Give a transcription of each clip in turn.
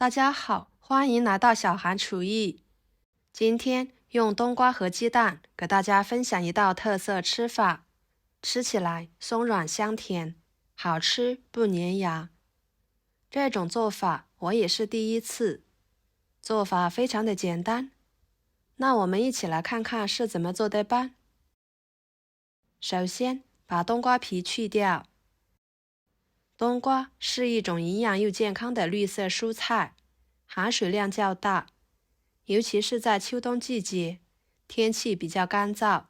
大家好，欢迎来到小韩厨艺。今天用冬瓜和鸡蛋给大家分享一道特色吃法，吃起来松软香甜，好吃不粘牙。这种做法我也是第一次，做法非常的简单。那我们一起来看看是怎么做的吧。首先把冬瓜皮去掉。冬瓜是一种营养又健康的绿色蔬菜，含水量较大，尤其是在秋冬季节，天气比较干燥，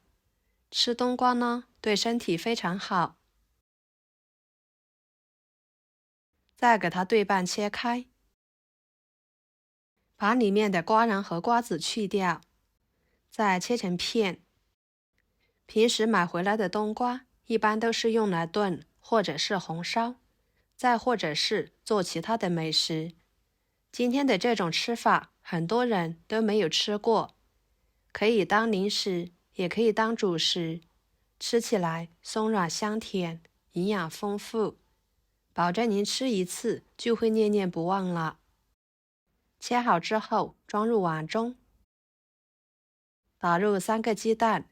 吃冬瓜呢，对身体非常好。再给它对半切开，把里面的瓜瓤和瓜子去掉，再切成片。平时买回来的冬瓜一般都是用来炖或者是红烧，再或者是做其他的美食。今天的这种吃法很多人都没有吃过，可以当零食，也可以当主食，吃起来松软香甜，营养丰富，保证您吃一次就会念念不忘了。切好之后装入碗中，打入3个鸡蛋，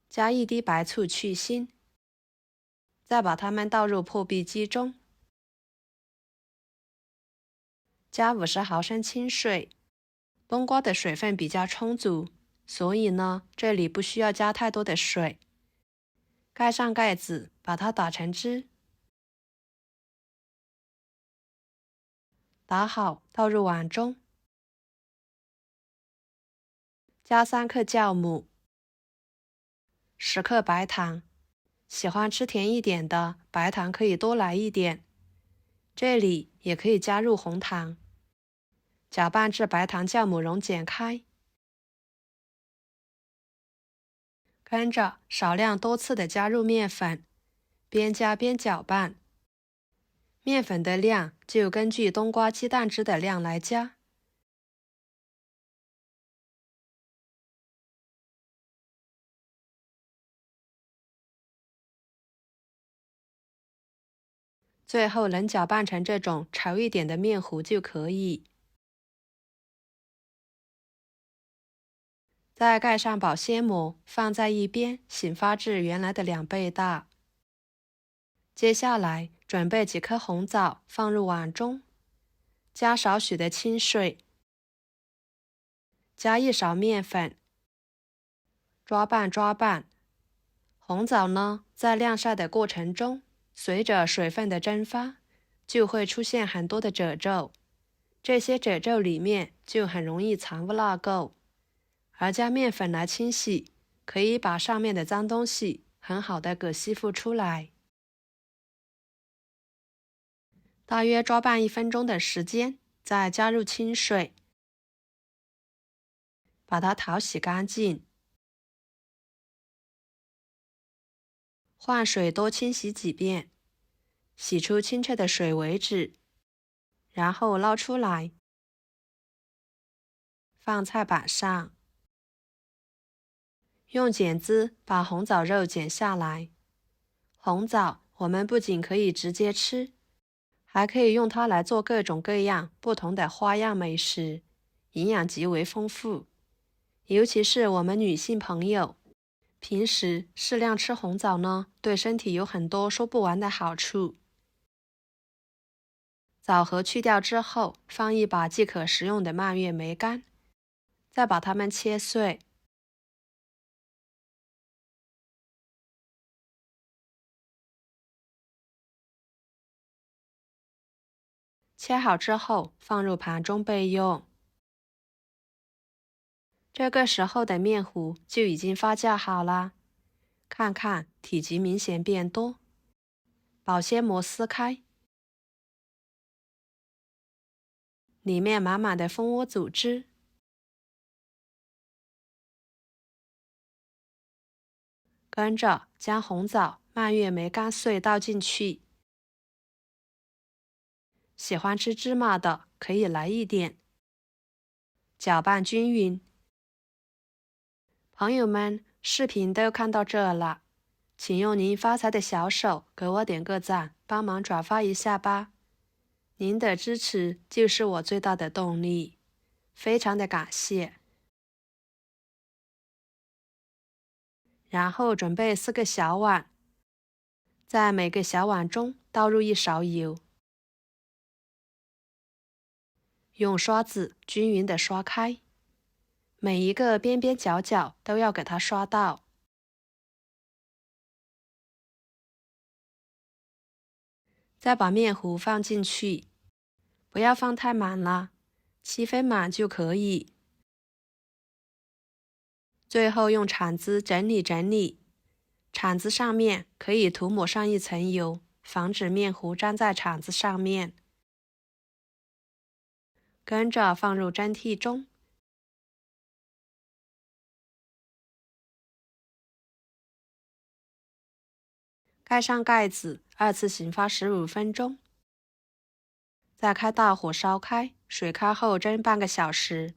加1滴白醋去腥，再把它们倒入破壁机中，加50毫升清水。冬瓜的水分比较充足，所以呢，这里不需要加太多的水。盖上盖子，把它打成汁。打好，倒入碗中，加3克酵母，10克白糖。喜欢吃甜一点的，白糖可以多来一点。这里也可以加入红糖。搅拌至白糖酵母溶解开，跟着少量多次的加入面粉，边加边搅拌。面粉的量就根据冬瓜鸡蛋汁的量来加。最后能搅拌成这种稠一点的面糊就可以。再盖上保鲜膜，放在一边，醒发至原来的2倍大。接下来准备几颗红枣放入碗中，加少许的清水，加1勺面粉，抓拌。红枣呢，在晾晒的过程中，随着水分的蒸发，就会出现很多的褶皱，这些褶皱里面就很容易藏污纳垢，而加面粉来清洗，可以把上面的脏东西很好的给吸附出来。大约抓拌1分钟的时间，再加入清水，把它淘洗干净，换水多清洗几遍，洗出清澈的水为止，然后捞出来，放菜板上，用剪子把红枣肉剪下来。红枣我们不仅可以直接吃，还可以用它来做各种各样不同的花样美食，营养极为丰富。尤其是我们女性朋友，平时适量吃红枣呢，对身体有很多说不完的好处。枣核去掉之后，放一把即可食用的蔓越莓干，再把它们切碎。切好之后放入盘中备用。这个时候的面糊就已经发酵好了，看看体积明显变多。保鲜膜撕开，里面满满的蜂窝组织。跟着将红枣、蔓越莓干碎倒进去。喜欢吃芝麻的可以来一点。搅拌均匀。朋友们，视频都看到这了，请用您发财的小手给我点个赞，帮忙转发一下吧。您的支持就是我最大的动力，非常的感谢。然后准备4个小碗，在每个小碗中倒入1勺油，用刷子均匀的刷开，每一个边边角角都要给它刷到。再把面糊放进去，不要放太满了，7分满就可以。最后用铲子整理整理，铲子上面可以涂抹上1层油，防止面糊粘在铲子上面。跟着放入蒸屉中，盖上盖子，2次醒发15分钟，再开大火烧开，水开后蒸半个小时。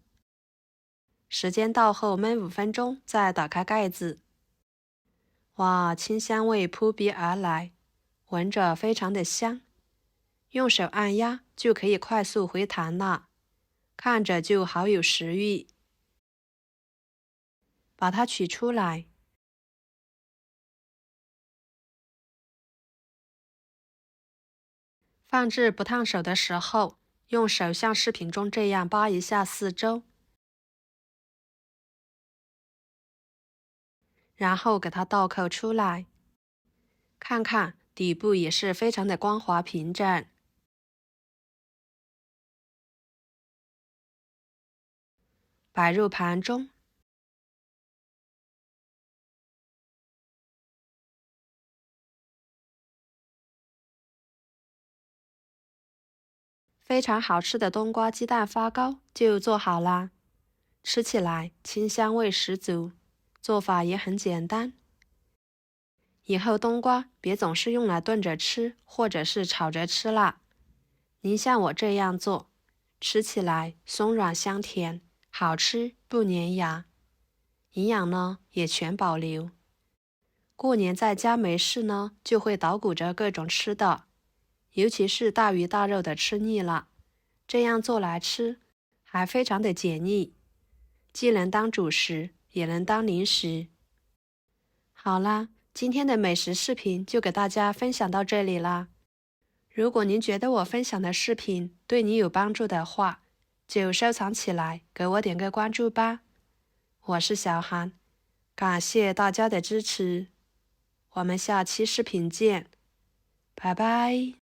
时间到后焖5分钟，再打开盖子。哇，清香味扑鼻而来，闻着非常的香。用手按压就可以快速回弹了，看着就好有食欲。把它取出来，放置不烫手的时候，用手像视频中这样扒一下四周，然后给它倒扣出来，看看底部也是非常的光滑平整。摆入盘中，非常好吃的冬瓜鸡蛋发糕就做好啦，吃起来清香味十足，做法也很简单。以后冬瓜别总是用来炖着吃，或者是炒着吃啦。您像我这样做，吃起来松软香甜，好吃不粘牙，营养呢也全保留。过年在家没事呢，就会捣鼓着各种吃的，尤其是大鱼大肉的吃腻了，这样做来吃还非常的解腻，既能当主食，也能当零食。好啦，今天的美食视频就给大家分享到这里啦。如果您觉得我分享的视频对你有帮助的话，就收藏起来，给我点个关注吧。我是小韩，感谢大家的支持，我们下期视频见，拜拜。